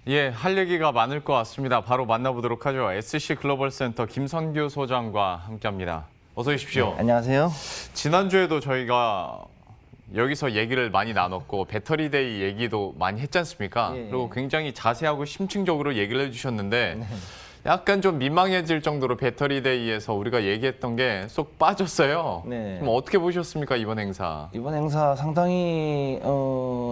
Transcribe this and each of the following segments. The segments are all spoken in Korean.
예, 할 얘기가 많을 것 같습니다. 바로 만나보도록 하죠. SC 글로벌 센터 김선규 소장과 함께합니다. 어서 오십시오. 네, 안녕하세요. 지난주에도 저희가 여기서 얘기를 많이 나눴고 배터리데이 얘기도 많이 했지 않습니까? 예. 그리고 굉장히 자세하고 심층적으로 얘기를 해주셨는데 약간 좀 민망해질 정도로 배터리데이에서 우리가 얘기했던 게 쏙 빠졌어요. 네. 그럼 어떻게 보셨습니까, 이번 행사? 이번 행사 상당히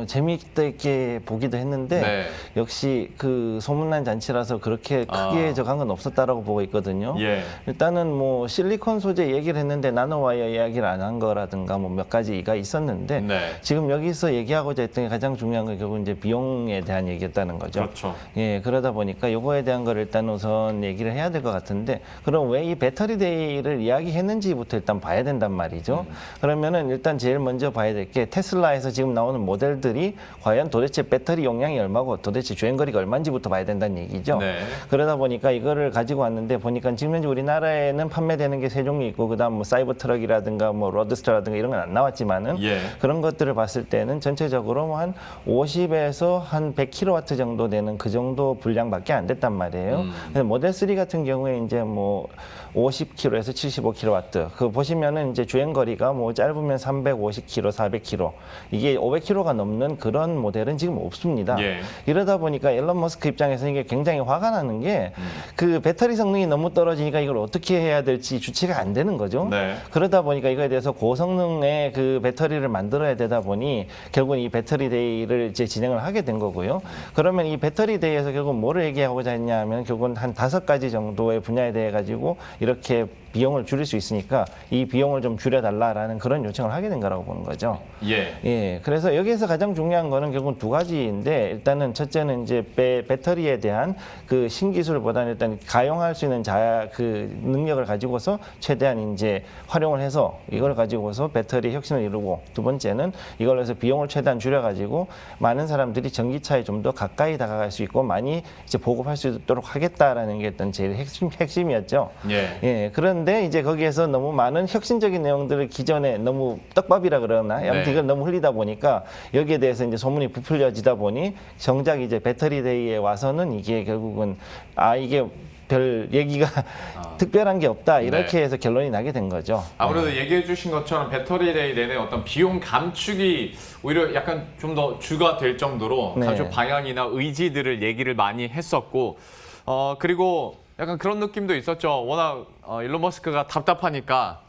재미있게 보기도 했는데 네. 역시 그 소문난 잔치라서 그렇게 크게 적한 건 없었다라고 보고 있거든요. 예. 일단은 뭐 실리콘 소재 얘기를 했는데 나노와이어 이야기를 안 한 거라든가 뭐 몇 가지가 있었는데 네. 지금 여기서 얘기하고자 했던 게 가장 중요한 건 결국 이제 비용에 대한 얘기였다는 거죠. 그렇죠. 예, 그러다 보니까 요거에 대한 걸 일단 우선 얘기를 해야 될 것 같은데 그럼 왜 이 배터리 데이를 이야기했는지부터 일단 봐야 된단 말이죠. 그러면은 일단 제일 먼저 봐야 될 게 테슬라에서 지금 나오는 모델들이 과연 도대체 배터리 용량이 얼마고 도대체 주행거리가 얼마인지부터 봐야 된다는 얘기죠. 네. 그러다 보니까 이거를 가지고 왔는데 보니까 지금 현재 우리나라에는 판매되는 게 세 종류 있고 그다음 뭐 사이버 트럭이라든가 뭐 로드스터라든가 이런 건 안 나왔지만은 예. 그런 것들을 봤을 때는 전체적으로 뭐 한 50에서 한 100kW 정도 되는 그 정도 분량밖에 안 됐단 말이에요. 근데 모델 3 같은 경우에 이제 뭐 50km에서 75kW. 그 보시면은 이제 주행 거리가 뭐 짧으면 350km, 400km. 이게 500km가 넘는 그런 모델은 지금 없습니다. 예. 이러다 보니까 일론 머스크 입장에서 이게 굉장히 화가 나는 게 그 배터리 성능이 너무 떨어지니까 이걸 어떻게 해야 될지 주체가 안 되는 거죠. 네. 그러다 보니까 이거에 대해서 고성능의 그 배터리를 만들어야 되다 보니 결국은 이 배터리 데이를 이제 진행을 하게 된 거고요. 그러면 이 배터리 데이에서 결국 뭐를 얘기하고자 했냐 하면 결국은 한 5가지 정도의 분야에 대해 가지고 이렇게 비용을 줄일 수 있으니까 이 비용을 좀 줄여달라라는 그런 요청을 하게 된 거라고 보는 거죠. 예. 예, 그래서 여기에서 가장 중요한 거는 결국 두 가지인데 일단은 첫째는 이제 배터리에 대한 그 신기술보다는 일단 가용할 수 있는 그 능력을 가지고서 최대한 이제 활용을 해서 이걸 가지고서 배터리 혁신을 이루고 두 번째는 이걸 해서 비용을 최대한 줄여가지고 많은 사람들이 전기차에 좀 더 가까이 다가갈 수 있고 많이 이제 보급할 수 있도록 하겠다라는 게 어떤 제일 핵심이었죠. 예. 예, 그런데 이제 거기에서 너무 많은 혁신적인 내용들을 기존에 너무 떡밥이라 그러나 아무튼 네. 이걸 너무 흘리다 보니까 여기에 대해서 이제 소문이 부풀려지다 보니 정작 이제 배터리 데이에 와서는 이게 결국은 이게 별 얘기가 특별한 게 없다 이렇게 네. 해서 결론이 나게 된 거죠. 아무래도 얘기해 주신 것처럼 배터리데이 내내 어떤 비용 감축이 오히려 약간 좀 더 주가 될 정도로 네. 가족 방향이나 의지들을 얘기를 많이 했었고 그리고 약간 그런 느낌도 있었죠. 워낙 일론 머스크가 답답하니까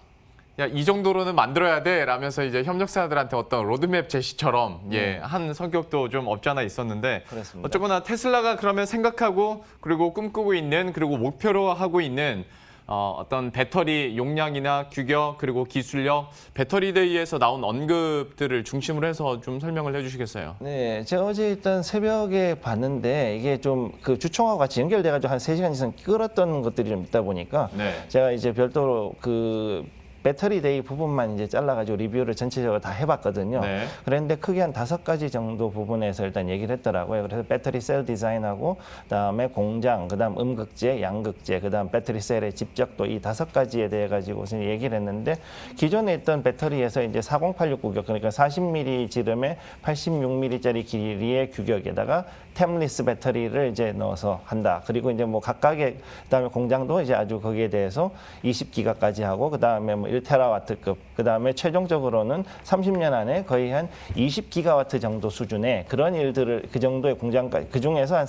야, 이 정도로는 만들어야 돼 라면서 이제 협력사들한테 어떤 로드맵 제시처럼 한 성격도 좀 없지 않아 있었는데 그렇습니다. 어쨌거나 테슬라가 그러면 생각하고 그리고 꿈꾸고 있는 그리고 목표로 하고 있는 어떤 배터리 용량이나 규격 그리고 기술력 배터리데이에서 나온 언급들을 중심으로 해서 좀 설명을 해주시겠어요? 네, 제가 어제 일단 새벽에 봤는데 이게 좀 그 주총하고 같이 연결돼가지고 한 3시간 이상 끌었던 것들이 좀 있다 보니까 네. 제가 이제 별도로 그 배터리 데이 부분만 이제 잘라가지고 리뷰를 전체적으로 다 해봤거든요. 네. 그런데 크게 한 5가지 정도 부분에서 일단 얘기를 했더라고요. 그래서 배터리 셀 디자인하고 그다음에 공장, 그다음 음극재, 양극재, 그다음 배터리 셀의 집적도 이 5가지에 대해 가지고서 얘기를 했는데 기존에 있던 배터리에서 이제 4086 규격 그러니까 40mm 지름에 86mm짜리 길이의 규격에다가 템리스 배터리를 이제 넣어서 한다. 그리고 이제 뭐 각각의 그다음에 공장도 이제 아주 거기에 대해서 20기가까지 하고 그다음에 뭐 1테라와트급 그다음에 최종적으로는 30년 안에 거의 한 20기가와트 정도 수준의 그런 일들을 그 정도의 공장까지 그중에서 한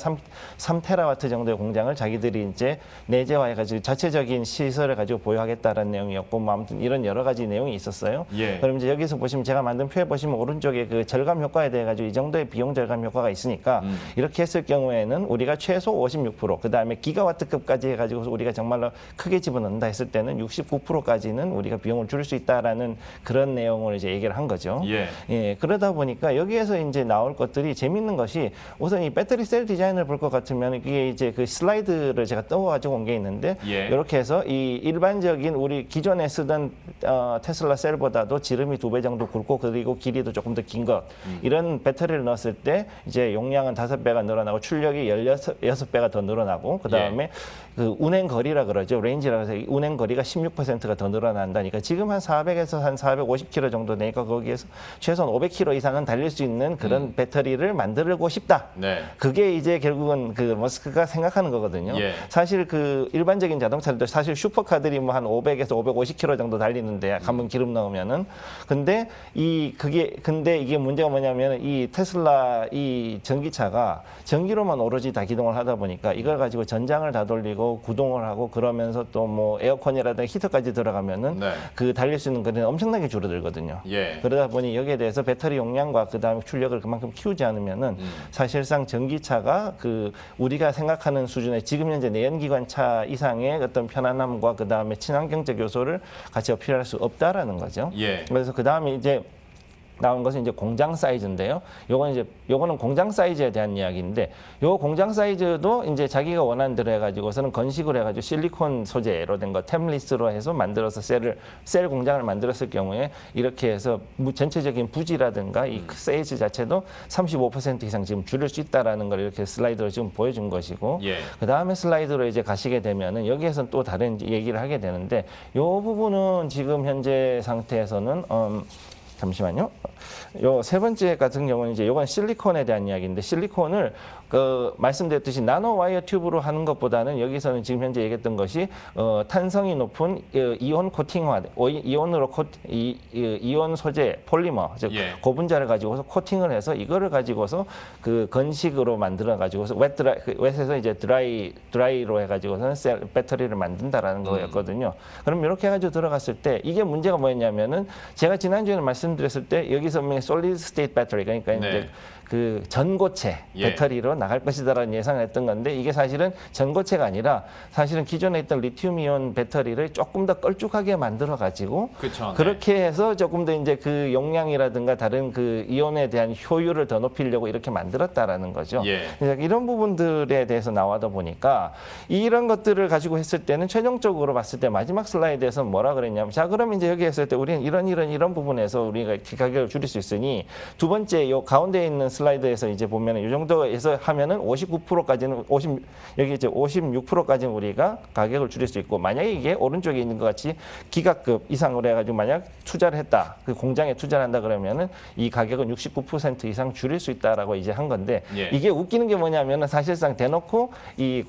3테라와트 정도의 공장을 자기들이 이제 내재화해 가지고 자체적인 시설을 가지고 보유하겠다라는 내용이었고 뭐 아무튼 이런 여러 가지 내용이 있었어요. 예. 그럼 이제 여기서 보시면 제가 만든 표에 보시면 오른쪽에 그 절감 효과에 대해 가지고 이 정도의 비용 절감 효과가 있으니까 이렇게 했을 경우에는 우리가 최소 56% 그다음에 기가와트급까지 해 가지고 우리가 정말로 크게 집어넣는다 했을 때는 69%까지는 우리가 비용을 줄일 수 있다라는 그런 내용을 이제 얘기를 한 거죠. 예. 예, 그러다 보니까 여기에서 이제 나올 것들이 재밌는 것이 우선 이 배터리 셀 디자인을 볼 것 같으면 이게 이제 그 슬라이드를 제가 떠가지고 온 게 있는데 예. 이렇게 해서 이 일반적인 우리 기존에 쓰던 테슬라 셀보다도 지름이 2배 정도 굵고 그리고 길이도 조금 더 긴 것 이런 배터리를 넣었을 때 이제 용량은 5배가 늘어나고 출력이 16배가 더 늘어나고 그 다음에 그 운행 거리라 그러죠. 레인지라 해서 운행 거리가 16%가 더 늘어난다는 나니까 지금 한 400에서 한 450km 정도 되니까 거기에서 최소한 500km 이상은 달릴 수 있는 그런 배터리를 만들고 싶다. 네. 그게 이제 결국은 그 머스크가 생각하는 거거든요. 예. 사실 그 일반적인 자동차들도 사실 슈퍼카들이 뭐 한 500에서 550km 정도 달리는데 한번 기름 넣으면은 근데 이게 문제가 뭐냐면 이 테슬라 이 전기차가 전기로만 오로지 다 기동을 하다 보니까 이걸 가지고 전장을 다 돌리고 구동을 하고 그러면서 또 뭐 에어컨이라든가 히터까지 들어가면은 네. 그 달릴 수 있는 거리는 엄청나게 줄어들거든요. 예. 그러다 보니 여기에 대해서 배터리 용량과 그다음에 출력을 그만큼 키우지 않으면은 사실상 전기차가 그 우리가 생각하는 수준의 지금 현재 내연기관차 이상의 어떤 편안함과 그다음에 친환경적 요소를 같이 어필할 수 없다라는 거죠. 예. 그래서 그다음에 이제 나온 것은 이제 공장 사이즈인데요. 요거는 공장 사이즈에 대한 이야기인데, 요 공장 사이즈도 이제 자기가 원하는 대로 해가지고서는 건식으로 해가지고 실리콘 소재로 된 거, 템리스로 해서 만들어서 셀 공장을 만들었을 경우에 이렇게 해서 전체적인 부지라든가 이 사이즈 자체도 35% 이상 지금 줄일 수 있다라는 걸 이렇게 슬라이드로 지금 보여준 것이고, 예. 그 다음에 슬라이드로 이제 가시게 되면은 여기에서는 또 다른 얘기를 하게 되는데, 요 부분은 지금 현재 상태에서는 잠시만요. 요 세 번째 같은 경우는 이제 요건 실리콘에 대한 이야기인데 실리콘을 그 말씀드렸듯이 나노 와이어 튜브로 하는 것보다는 여기서는 지금 현재 얘기했던 것이 탄성이 높은 이온 코팅화 이온 소재 폴리머 즉 예. 고분자를 가지고서 코팅을 해서 이거를 가지고서 그 건식으로 만들어 가지고서 웻에서 이제 드라이로 해 가지고서는 배터리를 만든다라는 거였거든요. 그럼 이렇게 해 가지고 들어갔을 때 이게 문제가 뭐였냐면은 제가 지난주에는 말씀드렸을 때 여기서 솔리드 스테이트 배터리 그러니까 네. 이제 그 전고체 예. 배터리로 나갈 것이다라는 예상을 했던 건데 이게 사실은 전고체가 아니라 사실은 기존에 있던 리튬이온 배터리를 조금 더 걸쭉하게 만들어 가지고 그쵸, 네. 그렇게 해서 조금 더 이제 그 용량이라든가 다른 그 이온에 대한 효율을 더 높이려고 이렇게 만들었다라는 거죠. 예. 그래서 이런 부분들에 대해서 나와다 보니까 이런 것들을 가지고 했을 때는 최종적으로 봤을 때 마지막 슬라이드에서 뭐라 그랬냐면 자 그러면 이제 여기 했을 때 우리는 이런 부분에서 우리가 이렇게 가격을 줄일 수 있으니 두 번째 요 가운데 있는 슬라이드에서 이제 보면은 이 정도에서 하면은 59%까지는 여기 이제 56%까지는 우리가 가격을 줄일 수 있고 만약에 이게 오른쪽에 있는 것 같이 기가급 이상으로 해가지고 만약 투자를 했다 그 공장에 투자를 한다 그러면은 이 가격은 69% 이상 줄일 수 있다라고 이제 한 건데 예. 이게 웃기는 게 뭐냐면은 사실상 대놓고 이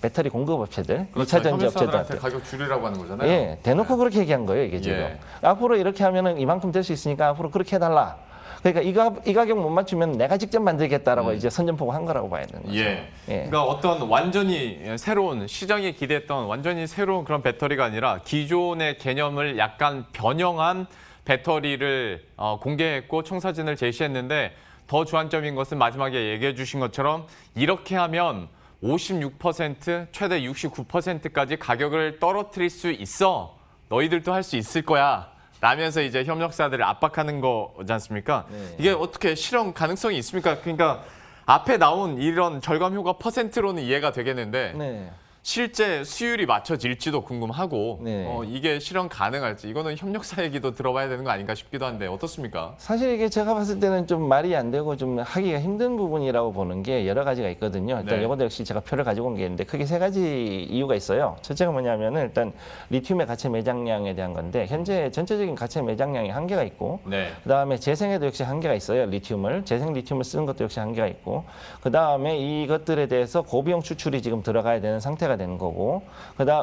배터리 공급 업체들, 그렇죠. 2차 전지 협력사들한테 업체들한테 가격 줄이라고 하는 거잖아요. 예, 대놓고 그렇게 얘기한 거예요, 이게 지금. 예. 앞으로 이렇게 하면은 이만큼 될 수 있으니까 앞으로 그렇게 해달라. 그러니까 이 가격 못 맞추면 내가 직접 만들겠다라고 이제 선전포고 한 거라고 봐야 되는 거죠. 예. 예. 그러니까 어떤 완전히 새로운 시장이 기대했던 완전히 새로운 그런 배터리가 아니라 기존의 개념을 약간 변형한 배터리를 공개했고 청사진을 제시했는데 더 주안점인 것은 마지막에 얘기해 주신 것처럼 이렇게 하면 56% 최대 69%까지 가격을 떨어뜨릴 수 있어. 너희들도 할 수 있을 거야. 라면서 이제 협력사들을 압박하는 거지 않습니까? 네. 이게 어떻게 실현 가능성이 있습니까? 그러니까 앞에 나온 이런 절감 효과 퍼센트로는 이해가 되겠는데 네. 실제 수율이 맞춰질지도 궁금하고 네. 이게 실현 가능할지 이거는 협력사 얘기도 들어봐야 되는 거 아닌가 싶기도 한데 어떻습니까? 사실 이게 제가 봤을 때는 좀 말이 안 되고 좀 하기가 힘든 부분이라고 보는 게 여러 가지가 있거든요. 일단 네. 이것도 역시 제가 표를 가지고 온 게 있는데 크게 세 가지 이유가 있어요. 첫째가 뭐냐면은 일단 리튬의 가체 매장량에 대한 건데 현재 전체적인 가체 매장량이 한계가 있고 네. 그다음에 재생에도 역시 한계가 있어요. 재생 리튬을 쓰는 것도 역시 한계가 있고 그다음에 이것들에 대해서 고비용 추출이 지금 들어가야 되는 상태가 되는 거고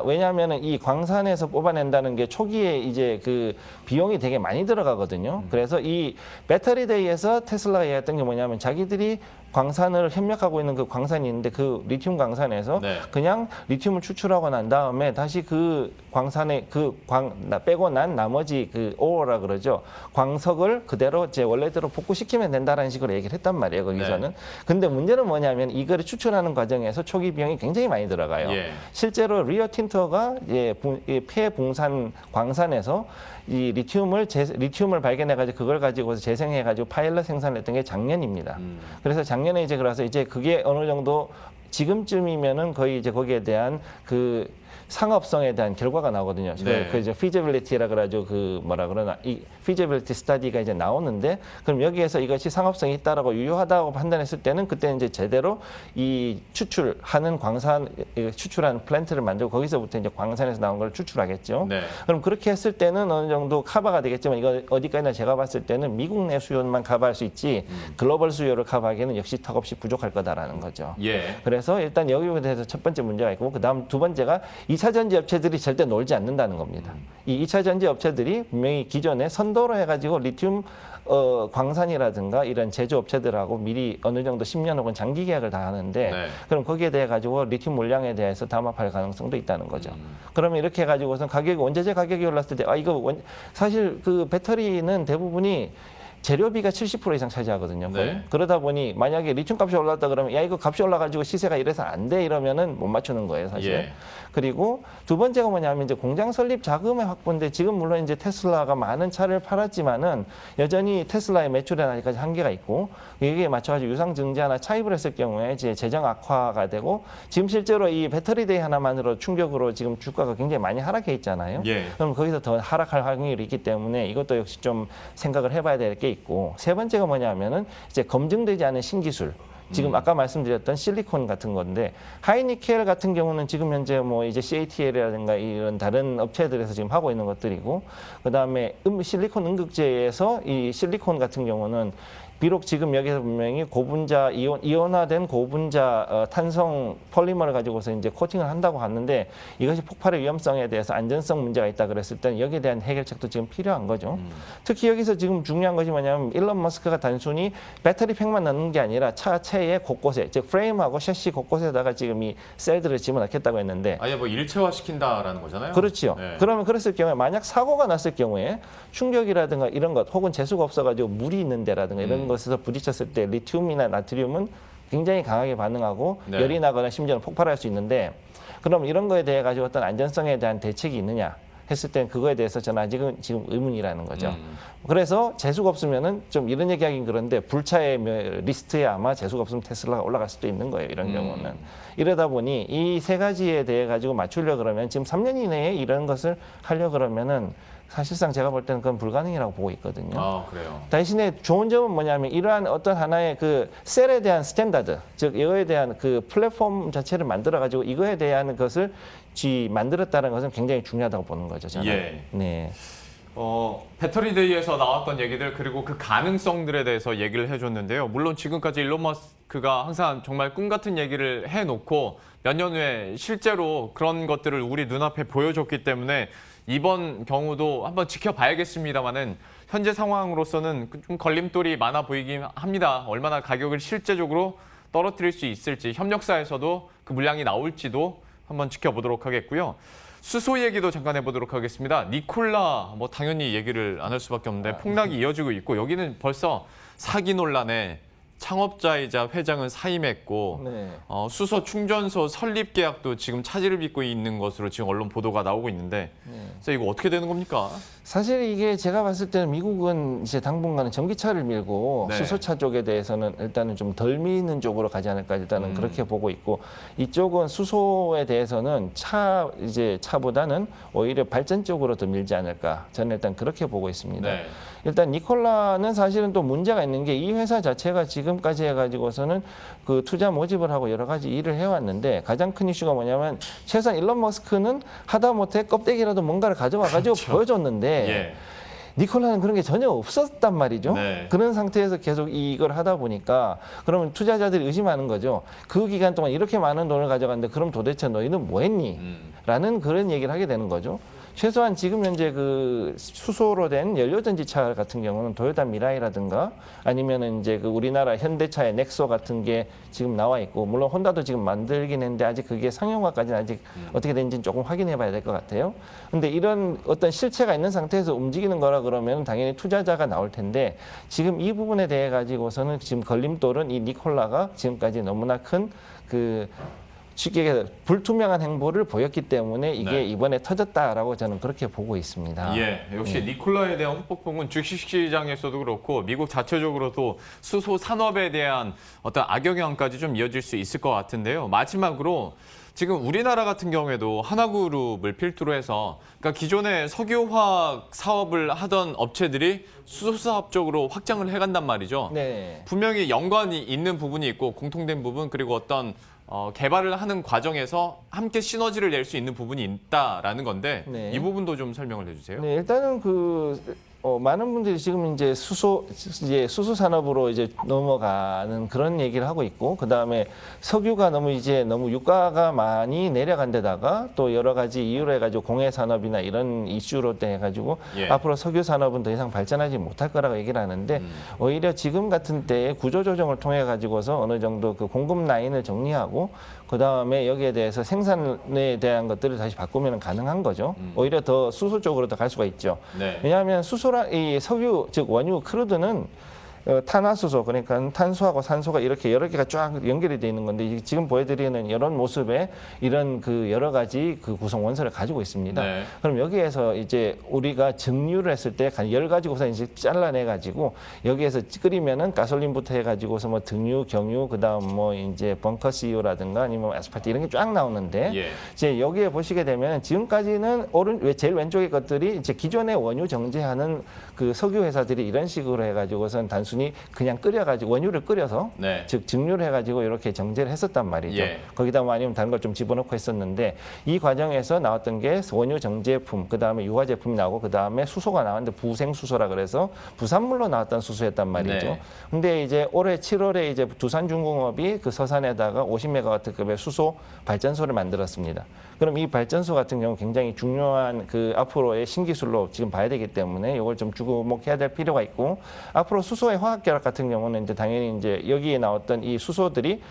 왜냐하면은 이 광산에서 뽑아낸다는 게 초기에 이제 그 비용이 되게 많이 들어가거든요. 그래서 이 배터리 데이에서 테슬라가 얘기했던 게 뭐냐면 자기들이 광산을 협력하고 있는 그 광산이 있는데 그 리튬 광산에서 네. 그냥 리튬을 추출하고 난 다음에 다시 그 광산에 빼고 난 나머지 그 오어라 그러죠. 광석을 그대로 제 원래대로 복구시키면 된다라는 식으로 얘기를 했단 말이에요. 거기서는. 네. 근데 문제는 뭐냐면 이거를 추출하는 과정에서 초기 비용이 굉장히 많이 들어가요. 예. 실제로 리오 틴터가 폐붕산 광산에서 이 리튬을 발견해가지고 그걸 가지고서 재생해가지고 파일럿 생산했던 게 작년입니다. 그래서 작년에 이제 그래서 이제 그게 어느 정도 지금쯤이면은 거의 이제 거기에 대한 그 상업성에 대한 결과가 나오거든요. 네. 그 이제 feasibility라 그래가지고 그 뭐라 그러나 이 feasibility study가 이제 나오는데 그럼 여기에서 이것이 상업성이 있다라고 유효하다고 판단했을 때는 그때 이제 제대로 이 추출하는 광산 추출하는 플랜트를 만들고 거기서부터 이제 광산에서 나온 걸 추출하겠죠. 네. 그럼 그렇게 했을 때는 어느 정도 커버가 되겠지만 이거 어디까지나 제가 봤을 때는 미국 내 수요만 커버할 수 있지 글로벌 수요를 커버하기에는 역시 턱없이 부족할 거다라는 거죠. 예. 그래서 일단 여기에 대해서 첫 번째 문제가 있고 그다음 두 번째가 2차 전지 업체들이 절대 놀지 않는다는 겁니다. 이 2차 전지 업체들이 분명히 기존에 선도로 해가지고 리튬 광산이라든가 이런 제조업체들하고 미리 어느 정도 10년 혹은 장기 계약을 다 하는데 네. 그럼 거기에 대해 가지고 리튬 물량에 대해서 담합할 가능성도 있다는 거죠. 그러면 이렇게 해가지고선 가격이 원자재 가격이 올랐을 때 사실 그 배터리는 대부분이 재료비가 70% 이상 차지하거든요. 거의. 네. 그러다 보니 만약에 리튬 값이 올랐다 그러면 야 이거 값이 올라가지고 시세가 이래서 안 돼 이러면은 못 맞추는 거예요, 사실. 예. 그리고 두 번째가 뭐냐면 이제 공장 설립 자금의 확보인데 지금 물론 이제 테슬라가 많은 차를 팔았지만은 여전히 테슬라의 매출에는 아직까지 한계가 있고 여기에 맞춰가지고 유상 증자나 차입을 했을 경우에 이제 재정 악화가 되고 지금 실제로 이 배터리 데이 하나만으로 충격으로 지금 주가가 굉장히 많이 하락해 있잖아요. 예. 그럼 거기서 더 하락할 확률이 있기 때문에 이것도 역시 좀 생각을 해봐야 될 게 있고 세 번째가 뭐냐면은 이제 검증되지 않은 신기술. 지금 아까 말씀드렸던 실리콘 같은 건데 하이니켈 같은 경우는 지금 현재 뭐 이제 CATL이라든가 이런 다른 업체들에서 지금 하고 있는 것들이고 그다음에 실리콘 음극재에서 이 실리콘 같은 경우는 비록 지금 여기서 분명히 고분자 이온화된 고분자 탄성 폴리머를 가지고서 이제 코팅을 한다고 하는데 이것이 폭발의 위험성에 대해서 안전성 문제가 있다 그랬을 때는 여기에 대한 해결책도 지금 필요한 거죠. 특히 여기서 지금 중요한 것이 뭐냐면 일론 머스크가 단순히 배터리 팩만 넣는 게 아니라 차체의 곳곳에 즉 프레임하고 셰시 곳곳에다가 지금 이 셀들을 집어넣겠다고 했는데 아예 뭐 일체화 시킨다라는 거잖아요. 그렇죠. 네. 그러면 그랬을 경우에 만약 사고가 났을 경우에 충격이라든가 이런 것 혹은 재수가 없어가지고 물이 있는 데라든가 이런 것에서 부딪혔을 때 리튬이나 나트륨은 굉장히 강하게 반응하고 네. 열이 나거나 심지어는 폭발할 수 있는데 그럼 이런 거에 대해 가지고 어떤 안전성에 대한 대책이 있느냐 했을 땐 그거에 대해서 저는 아직은 지금 의문이라는 거죠. 그래서 재수가 없으면은 좀 이런 얘기하긴 그런데 불차의 리스트에 아마 재수가 없으면 테슬라가 올라갈 수도 있는 거예요. 이런 경우는. 이러다 보니 이 세 가지에 대해 가지고 맞추려 그러면 지금 3년 이내에 이런 것을 하려 그러면은 사실상 제가 볼 때는 그건 불가능이라고 보고 있거든요. 아, 그래요. 대신에 좋은 점은 뭐냐면 이러한 어떤 하나의 그 셀에 대한 스탠다드, 즉 이거에 대한 그 플랫폼 자체를 만들어 가지고 이거에 대한 것을 만들었다는 것은 굉장히 중요하다고 보는 거죠. 저는. 예. 네. 배터리 데이에서 나왔던 얘기들 그리고 그 가능성들에 대해서 얘기를 해줬는데요. 물론 지금까지 일론 머스크가 항상 정말 꿈 같은 얘기를 해놓고 몇 년 후에 실제로 그런 것들을 우리 눈앞에 보여줬기 때문에 이번 경우도 한번 지켜봐야겠습니다만은 현재 상황으로서는 좀 걸림돌이 많아 보이긴 합니다. 얼마나 가격을 실제적으로 떨어뜨릴 수 있을지 협력사에서도 그 물량이 나올지도 한번 지켜보도록 하겠고요. 수소 얘기도 잠깐 해보도록 하겠습니다. 니콜라 뭐 당연히 얘기를 안 할 수밖에 없는데 폭락이 이어지고 있고 여기는 벌써 사기 논란에 창업자이자 회장은 사임했고 네. 수소 충전소 설립 계약도 지금 차질을 빚고 있는 것으로 지금 언론 보도가 나오고 있는데 그래서 이거 어떻게 되는 겁니까? 사실 이게 제가 봤을 때는 미국은 이제 당분간은 전기차를 밀고 네. 수소차 쪽에 대해서는 일단은 좀 덜 미는 쪽으로 가지 않을까 일단은 그렇게 보고 있고 이쪽은 수소에 대해서는 차보다는 오히려 발전 쪽으로 더 밀지 않을까 저는 일단 그렇게 보고 있습니다. 네. 일단 니콜라는 사실은 또 문제가 있는 게 이 회사 자체가 지금까지 해가지고서는 그 투자 모집을 하고 여러 가지 일을 해왔는데 가장 큰 이슈가 뭐냐면 최소한 일론 머스크는 하다못해 껍데기라도 뭔가를 가져와가지고 그렇죠. 보여줬는데 예. 니콜라는 그런 게 전혀 없었단 말이죠. 네. 그런 상태에서 계속 이걸 하다 보니까 그러면 투자자들이 의심하는 거죠. 그 기간 동안 이렇게 많은 돈을 가져갔는데 그럼 도대체 너희는 뭐 했니? 라는 그런 얘기를 하게 되는 거죠. 최소한 지금 현재 그 수소로 된 연료전지차 같은 경우는 도요타 미라이라든가 아니면은 이제 그 우리나라 현대차의 넥소 같은 게 지금 나와 있고 물론 혼다도 지금 만들긴 했는데 아직 그게 상용화까지는 아직 어떻게 되는지는 조금 확인해 봐야 될 것 같아요. 근데 이런 어떤 실체가 있는 상태에서 움직이는 거라 그러면 당연히 투자자가 나올 텐데 지금 이 부분에 대해 가지고서는 지금 걸림돌은 이 니콜라가 지금까지 너무나 큰 그 쉽게 불투명한 행보를 보였기 때문에 이게 네. 이번에 터졌다라고 저는 그렇게 보고 있습니다. 예, 역시 니콜라에 대한 후폭풍은 주식시장에서도 그렇고 미국 자체적으로도 수소 산업에 대한 어떤 악영향까지 좀 이어질 수 있을 것 같은데요. 마지막으로 지금 우리나라 같은 경우에도 하나그룹을 필두로 해서 그러니까 기존에 석유화학 사업을 하던 업체들이 수소 사업 쪽으로 확장을 해간단 말이죠. 네. 분명히 연관이 있는 부분이 있고 공통된 부분 그리고 어떤 개발을 하는 과정에서 함께 시너지를 낼 수 있는 부분이 있다라는 건데 네. 이 부분도 좀 설명을 해주세요. 네, 일단은 많은 분들이 지금 이제 수소 산업으로 이제 넘어가는 그런 얘기를 하고 있고, 그 다음에 석유가 너무 유가가 많이 내려간 데다가 또 여러 가지 이유로 해가지고 공해 산업이나 이런 이슈로 해가지고 예. 앞으로 석유 산업은 더 이상 발전하지 못할 거라고 얘기를 하는데 오히려 지금 같은 때에 구조 조정을 통해 가지고서 어느 정도 그 공급 라인을 정리하고 그 다음에 여기에 대해서 생산에 대한 것들을 다시 바꾸면 가능한 거죠. 오히려 더 수소 쪽으로 더 갈 수가 있죠. 네. 왜냐하면 이 석유 즉 원유 크루드는 탄화수소 그러니까 탄소하고 산소가 이렇게 여러 개가 쫙 연결이 돼 있는 건데 지금 보여드리는 이런 모습의 이런 그 여러 가지 그 구성 원소를 가지고 있습니다. 네. 그럼 여기에서 이제 우리가 증류를 했을 때 열 가지 우선 이제 잘라내 가지고 여기에서 끓이면은 가솔린부터 해가지고서 뭐 등유, 경유, 그다음 뭐 이제 벙커 CU라든가 아니면 아스팔트 이런 게 쫙 나오는데 예. 이제 여기에 보시게 되면 지금까지는 제일 왼쪽의 것들이 이제 기존의 원유 정제하는 그 석유 회사들이 이런 식으로 해가지고선 단순히 그냥 끓여가지고 원유를 끓여서 네. 즉 증류를 해가지고 이렇게 정제를 했었단 말이죠. 예. 거기다 뭐 아니면 다른 걸 좀 집어넣고 했었는데 이 과정에서 나왔던 게 원유 정제품, 그 다음에 유화 제품이 나오고 그 다음에 수소가 나왔는데 부생수소라 그래서 부산물로 나왔던 수소였단 말이죠. 네. 근데 이제 올해 7월에 이제 두산중공업이 그 서산에다가 50메가와트급의 수소 발전소를 만들었습니다. 그럼 이 발전소 같은 경우 굉장히 중요한 그 앞으로의 신기술로 지금 봐야 되기 때문에 이걸 좀 주목해야 될 필요가 있고 앞으로 수소의 화학결합 같은 경우는 이제 당연히 이제 여기에 나왔던 이 수소들이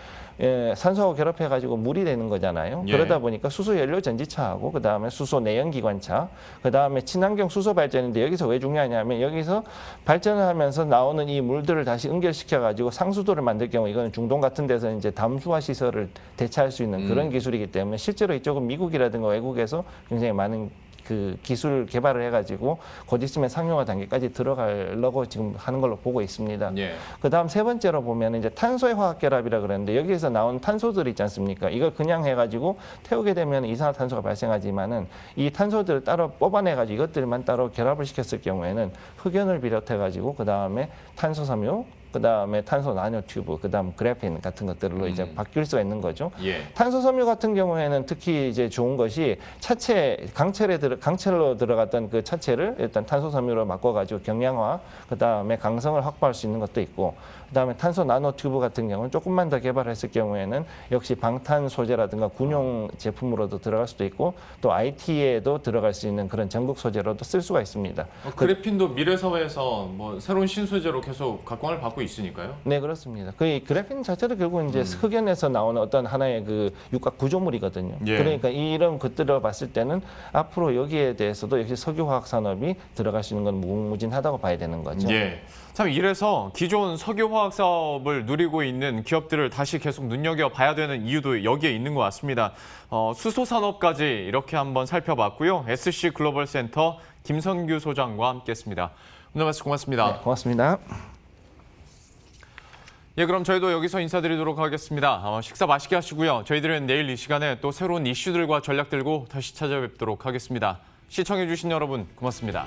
산소하고 결합해가지고 물이 되는 거잖아요. 예. 그러다 보니까 수소 연료 전지차하고 그 다음에 수소 내연기관차, 그 다음에 친환경 수소 발전인데 여기서 왜 중요하냐면 여기서 발전을 하면서 나오는 이 물들을 다시 응결시켜가지고 상수도를 만들 경우 이거는 중동 같은 데서 이제 담수화 시설을 대체할 수 있는 그런 기술이기 때문에 실제로 이쪽은 미국이라든가 외국에서 굉장히 많은 그 기술 개발을 해가지고 곧 있으면 상용화 단계까지 들어가려고 지금 하는 걸로 보고 있습니다. 예. 그 다음 세 번째로 보면 이제 탄소의 화학결합이라 그러는데 여기에서 나온 탄소들 있지 않습니까? 이걸 그냥 해가지고 태우게 되면 이산화탄소가 발생하지만은 이 탄소들을 따로 뽑아내가지고 이것들만 따로 결합을 시켰을 경우에는 흑연을 비롯해가지고 그 다음에 탄소섬유, 그 다음에 탄소 나노 튜브, 그 다음 그래핀 같은 것들로 이제 바뀔 수가 있는 거죠. 예. 탄소 섬유 같은 경우에는 특히 이제 좋은 것이 강철로 들어갔던 그 차체를 일단 탄소 섬유로 바꿔가지고 경량화, 그 다음에 강성을 확보할 수 있는 것도 있고, 그 다음에 탄소 나노 튜브 같은 경우는 조금만 더 개발했을 경우에는 역시 방탄 소재라든가 군용 제품으로도 들어갈 수도 있고, 또 IT에도 들어갈 수 있는 그런 전극 소재로도 쓸 수가 있습니다. 그래핀도 미래 사회에서 뭐 새로운 신소재로 계속 각광을 받고 있으니까요. 네, 그렇습니다. 그 그래핀 자체도 결국 이제 흑연에서 나오는 어떤 하나의 그 육각 구조물이거든요. 예. 그러니까 이런 것들을 봤을 때는 앞으로 여기에 대해서도 역시 석유화학 산업이 들어갈 수 있는 건 무궁무진하다고 봐야 되는 거죠. 예. 참 이래서 기존 석유화학 사업을 누리고 있는 기업들을 다시 계속 눈여겨봐야 되는 이유도 여기에 있는 것 같습니다. 수소 산업까지 이렇게 한번 살펴봤고요. SC 글로벌 센터 김선규 소장과 함께했습니다. 오늘 말씀 고맙습니다. 네, 고맙습니다. 예, 그럼 저희도 여기서 인사드리도록 하겠습니다. 식사 맛있게 하시고요. 저희들은 내일 이 시간에 또 새로운 이슈들과 전략 들고 다시 찾아뵙도록 하겠습니다. 시청해주신 여러분 고맙습니다.